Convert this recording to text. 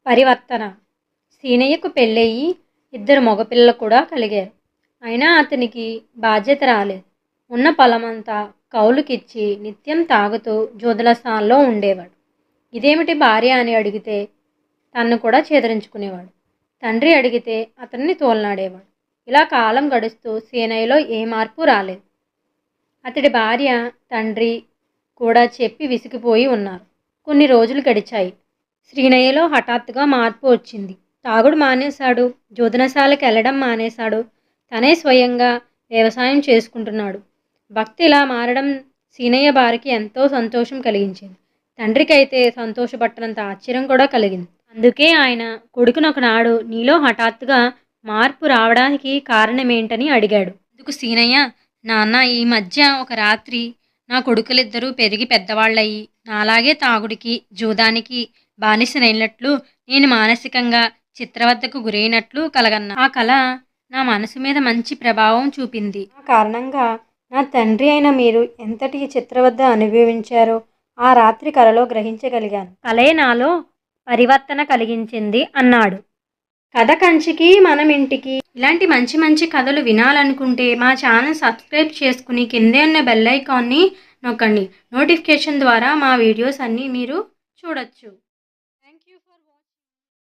పరివర్తన. సీనయ్యకు పెళ్ళయి 2 మగపిల్లలు కూడా కలిగారు. అయినా అతనికి బాధ్యత రాలేదు. ఉన్న పొలమంతా కౌలుకిచ్చి నిత్యం తాగుతూ జూదలస్థానంలో ఉండేవాడు. ఇదేమిటి భార్య అని అడిగితే తన్ను కూడా చేదరించుకునేవాడు. తండ్రి అడిగితే అతన్ని తోలనాడేవాడు. ఇలా కాలం గడుస్తూ సీనయ్యలో ఏ మార్పు రాలేదు. అతడి భార్య, తండ్రి కూడా చెప్పి విసిగిపోయి ఉన్నారు. కొన్ని రోజులు గడిచాయి. శ్రీనయ్యలో హఠాత్తుగా మార్పు వచ్చింది. తాగుడు మానేశాడు. జూదనశాలకు వెళ్ళడం మానేశాడు. తనే స్వయంగా వ్యవసాయం చేసుకుంటున్నాడు. భక్తి ఇలా మారడం సీనయ్య భార్యకి ఎంతో సంతోషం కలిగించింది. తండ్రికైతే సంతోషపట్టనంత ఆశ్చర్యం కూడా కలిగింది. అందుకే ఆయన కొడుకునొకనాడు నీలో హఠాత్తుగా మార్పు రావడానికి కారణమేంటని అడిగాడు. అందుకు సీనయ్య, నాన్న, ఈ మధ్య ఒక రాత్రి నా కొడుకులిద్దరూ పెరిగి పెద్దవాళ్ళయి నాలాగే తాగుడికి జూదానికి బానిసనైనట్లు, నేను మానసికంగా చిత్రవద్దకు గురైనట్లు కలగన్నా. ఆ కళ నా మనసు మీద మంచి ప్రభావం చూపింది. ఆ కారణంగా నా తండ్రి అయిన మీరు ఎంతటి చిత్రవద్ద అనుభవించారో ఆ రాత్రి కలలో గ్రహించగలిగాను. కలే నాలో పరివర్తన కలిగించింది అన్నాడు. కథ కంచికి మనం ఇంటికి. ఇలాంటి మంచి మంచి కథలు వినాలనుకుంటే మా ఛానల్ సబ్స్క్రైబ్ చేసుకుని కిందే ఉన్న బెల్ ఐకాన్ని నొక్కండి. నోటిఫికేషన్ ద్వారా మా వీడియోస్ అన్నీ మీరు చూడొచ్చు.